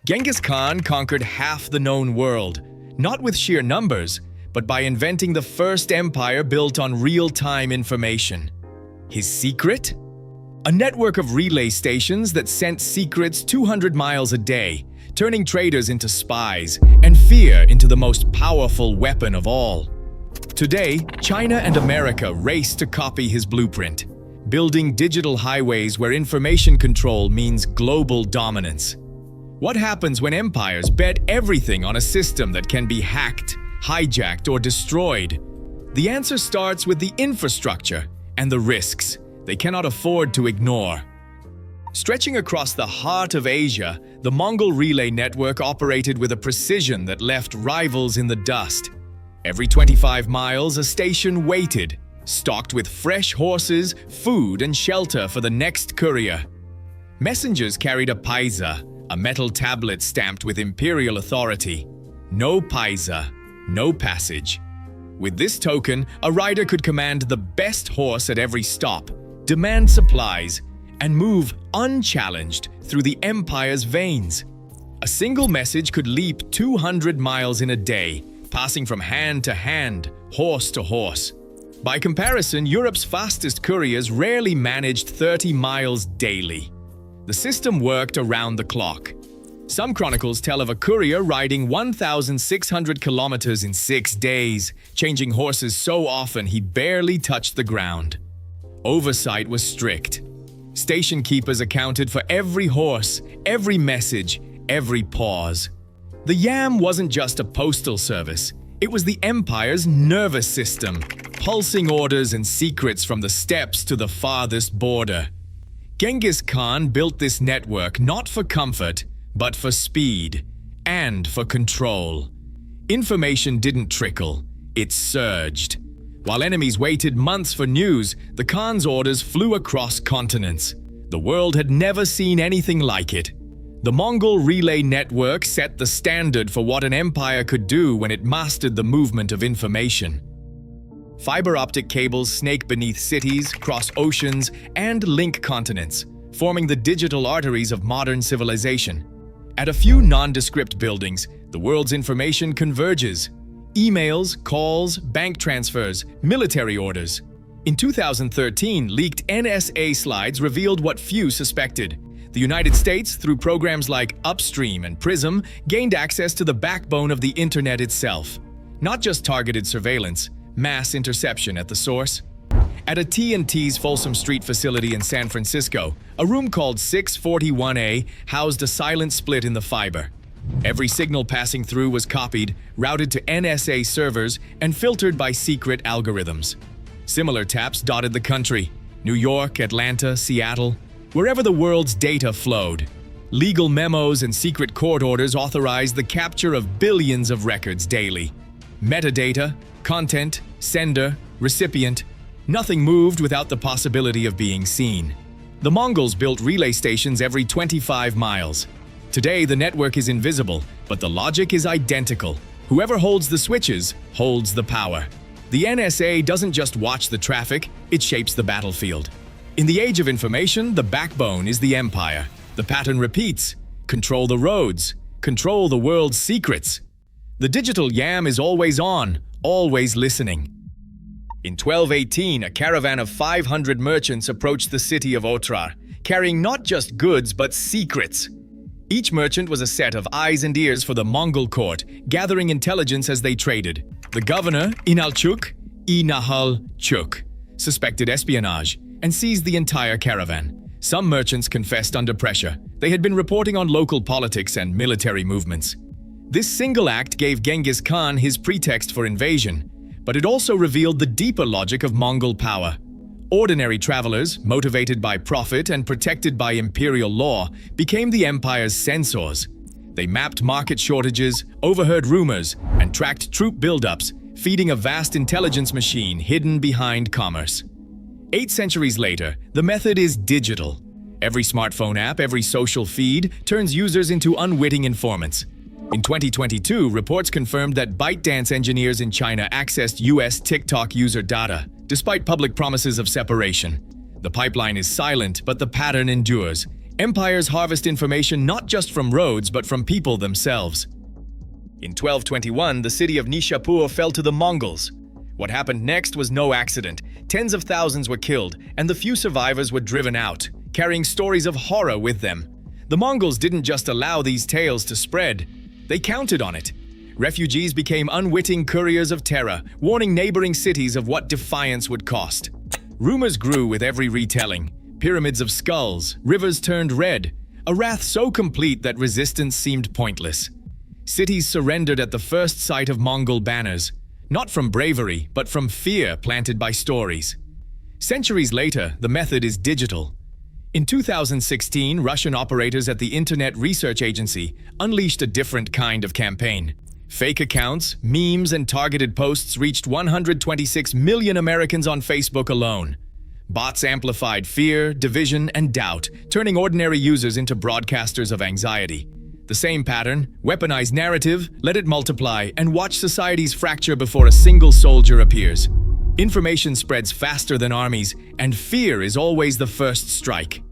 Genghis Khan conquered half the known world, not with sheer numbers, but by inventing the first empire built on real-time information. His secret? A network of relay stations that sent secrets 200 miles a day, turning traders into spies and fear into the most powerful weapon of all. Today, China and America race to copy his blueprint, building digital highways where information control means global dominance. What happens when empires bet everything on a system that can be hacked, hijacked, or destroyed? The answer starts with the infrastructure and the risks they cannot afford to ignore. Stretching across the heart of Asia, the Mongol relay network operated with a precision that left rivals in the dust. Every 25 miles, a station waited, stocked with fresh horses, food, and shelter for the next courier. Messengers carried a paisa, a metal tablet stamped with imperial authority. No paisa, no passage. With this token, a rider could command the best horse at every stop, demand supplies, and move unchallenged through the empire's veins. A single message could leap 200 miles in a day, passing from hand to hand, horse to horse. By comparison, Europe's fastest couriers rarely managed 30 miles daily. The system worked around the clock. Some chronicles tell of a courier riding 1,600 kilometers in 6 days, changing horses so often he barely touched the ground. Oversight was strict. Station keepers accounted for every horse, every message, every pause. The Yam wasn't just a postal service. It was the empire's nervous system, pulsing orders and secrets from the steppes to the farthest border. Genghis Khan built this network not for comfort, but for speed and for control. Information didn't trickle, it surged. While enemies waited months for news, the Khan's orders flew across continents. The world had never seen anything like it. The Mongol relay network set the standard for what an empire could do when it mastered the movement of information. Fiber optic cables snake beneath cities, cross oceans, and link continents, forming the digital arteries of modern civilization. At a few nondescript buildings, the world's information converges. Emails, calls, bank transfers, military orders. In 2013, leaked NSA slides revealed what few suspected. The United States, through programs like Upstream and PRISM, gained access to the backbone of the internet itself. Not just targeted surveillance, mass interception at the source. At a T&T's Folsom Street facility in San Francisco, a room called 641A housed a silent split in the fiber. Every signal passing through was copied, routed to NSA servers, and filtered by secret algorithms. Similar taps dotted the country: New York, Atlanta, Seattle. Wherever the world's data flowed, legal memos and secret court orders authorized the capture of billions of records daily. Metadata, content, sender, recipient, nothing moved without the possibility of being seen. The Mongols built relay stations every 25 miles. Today, the network is invisible, but the logic is identical. Whoever holds the switches holds the power. The NSA doesn't just watch the traffic, it shapes the battlefield. In the age of information, the backbone is the empire. The pattern repeats: control the roads, control the world's secrets. The digital Yam is always on, always listening. In 1218, a caravan of 500 merchants approached the city of Otrar, carrying not just goods but secrets. Each merchant was a set of eyes and ears for the Mongol court, gathering intelligence as they traded. The governor, Inalchuk, Chuk, suspected espionage and seized the entire caravan. Some merchants confessed under pressure. They had been reporting on local politics and military movements. This single act gave Genghis Khan his pretext for invasion, but it also revealed the deeper logic of Mongol power. Ordinary travelers, motivated by profit and protected by imperial law, became the empire's censors. They mapped market shortages, overheard rumors, and tracked troop buildups, feeding a vast intelligence machine hidden behind commerce. 8 centuries later, the method is digital. Every smartphone app, every social feed turns users into unwitting informants. In 2022, reports confirmed that ByteDance engineers in China accessed US TikTok user data, despite public promises of separation. The pipeline is silent, but the pattern endures. Empires harvest information not just from roads but from people themselves. In 1221, the city of Nishapur fell to the Mongols. What happened next was no accident. Tens of thousands were killed, and the few survivors were driven out, carrying stories of horror with them. The Mongols didn't just allow these tales to spread, they counted on it. Refugees became unwitting couriers of terror, warning neighboring cities of what defiance would cost. Rumors grew with every retelling. Pyramids of skulls, rivers turned red, a wrath so complete that resistance seemed pointless. Cities surrendered at the first sight of Mongol banners, not from bravery, but from fear planted by stories. Centuries later, the method is digital. In 2016, Russian operators at the Internet Research Agency unleashed a different kind of campaign. Fake accounts, memes, and targeted posts reached 126 million Americans on Facebook alone. Bots amplified fear, division, and doubt, turning ordinary users into broadcasters of anxiety. The same pattern, weaponize narrative, let it multiply, and watch societies fracture before a single soldier appears. Information spreads faster than armies, and fear is always the first strike.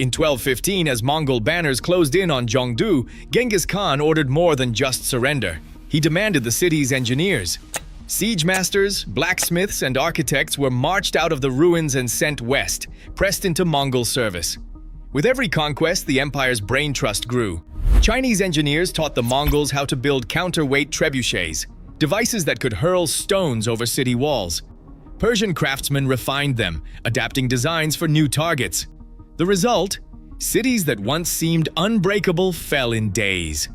In 1215, as Mongol banners closed in on Zhongdu, Genghis Khan ordered more than just surrender. He demanded the city's engineers. Siege masters, blacksmiths, and architects were marched out of the ruins and sent west, pressed into Mongol service. With every conquest, the empire's brain trust grew. Chinese engineers taught the Mongols how to build counterweight trebuchets, devices that could hurl stones over city walls. Persian craftsmen refined them, adapting designs for new targets. The result? Cities that once seemed unbreakable fell in days.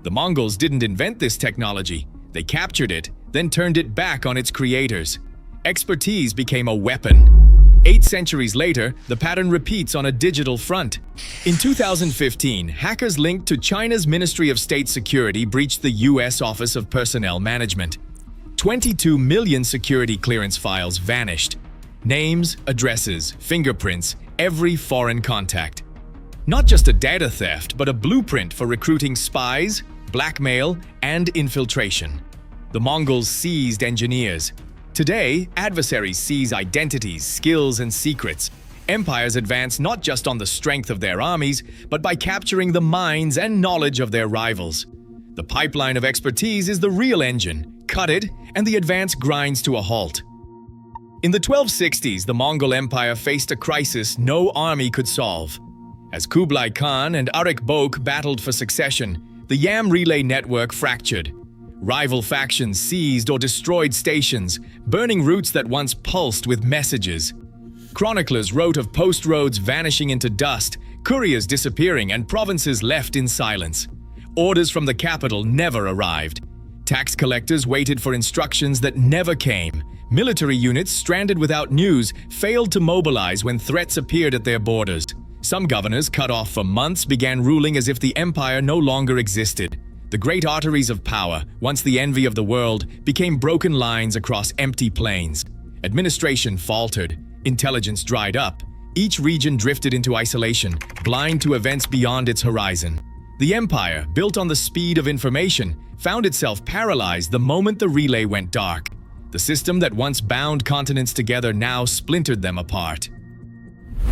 The Mongols didn't invent this technology. They captured it, then turned it back on its creators. Expertise became a weapon. 8 centuries later, the pattern repeats on a digital front. In 2015, hackers linked to China's Ministry of State Security breached the U.S. Office of Personnel Management. 22 million security clearance files vanished. Names, addresses, fingerprints, every foreign contact. Not just a data theft, but a blueprint for recruiting spies, blackmail, and infiltration. The Mongols seized engineers. Today, adversaries seize identities, skills, and secrets. Empires advance not just on the strength of their armies, but by capturing the minds and knowledge of their rivals. The pipeline of expertise is the real engine. Cut it, and the advance grinds to a halt. In the 1260s, the Mongol Empire faced a crisis no army could solve. As Kublai Khan and Arik Bok battled for succession, the Yam relay network fractured. Rival factions seized or destroyed stations, burning routes that once pulsed with messages. Chroniclers wrote of post roads vanishing into dust, couriers disappearing, and provinces left in silence. Orders from the capital never arrived. Tax collectors waited for instructions that never came. Military units stranded without news failed to mobilize when threats appeared at their borders. Some governors, cut off for months, began ruling as if the empire no longer existed. The great arteries of power, once the envy of the world, became broken lines across empty plains. Administration faltered, intelligence dried up. Each region drifted into isolation, blind to events beyond its horizon. The empire, built on the speed of information, found itself paralyzed the moment the relay went dark. The system that once bound continents together now splintered them apart.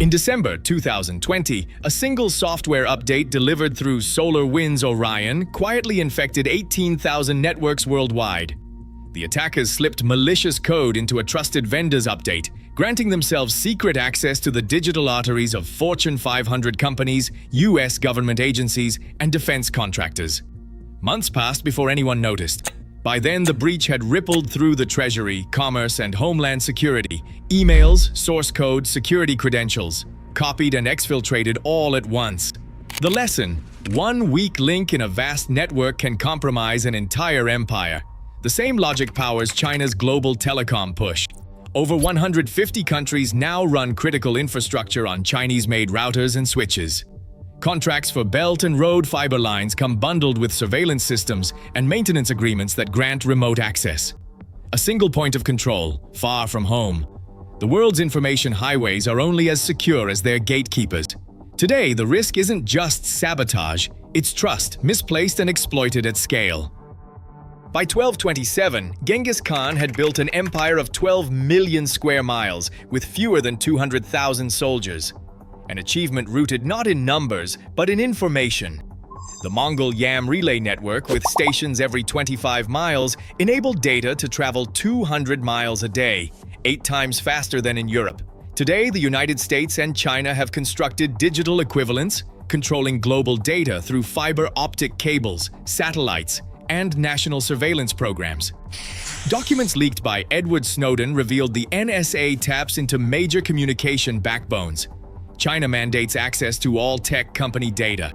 In December 2020, a single software update delivered through SolarWinds Orion quietly infected 18,000 networks worldwide. The attackers slipped malicious code into a trusted vendor's update, granting themselves secret access to the digital arteries of Fortune 500 companies, US government agencies, and defense contractors. Months passed before anyone noticed. By then, the breach had rippled through the Treasury, Commerce, and Homeland Security. Emails, source code, security credentials, copied and exfiltrated all at once. The lesson: one weak link in a vast network can compromise an entire empire. The same logic powers China's global telecom push. Over 150 countries now run critical infrastructure on Chinese-made routers and switches. Contracts for belt and road fiber lines come bundled with surveillance systems and maintenance agreements that grant remote access. A single point of control, far from home. The world's information highways are only as secure as their gatekeepers. Today, the risk isn't just sabotage, it's trust, misplaced and exploited at scale. By 1227, Genghis Khan had built an empire of 12 million square miles with fewer than 200,000 soldiers. an achievement rooted not in numbers, but in information. The Mongol Yam relay network, with stations every 25 miles, enabled data to travel 200 miles a day, 8 times faster than in Europe. Today, the United States and China have constructed digital equivalents, controlling global data through fiber optic cables, satellites, and national surveillance programs. Documents leaked by Edward Snowden revealed the NSA taps into major communication backbones. China mandates access to all tech company data.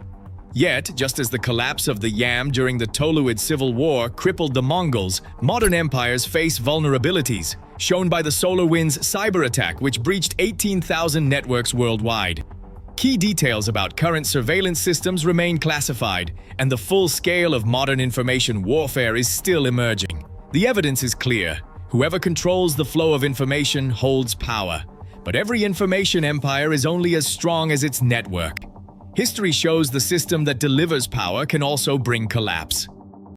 Yet, just as the collapse of the Yam during the Toluid Civil War crippled the Mongols, modern empires face vulnerabilities, shown by the SolarWinds cyber attack, which breached 18,000 networks worldwide. Key details about current surveillance systems remain classified, and the full scale of modern information warfare is still emerging. The evidence is clear. Whoever controls the flow of information holds power. But every information empire is only as strong as its network. History shows the system that delivers power can also bring collapse.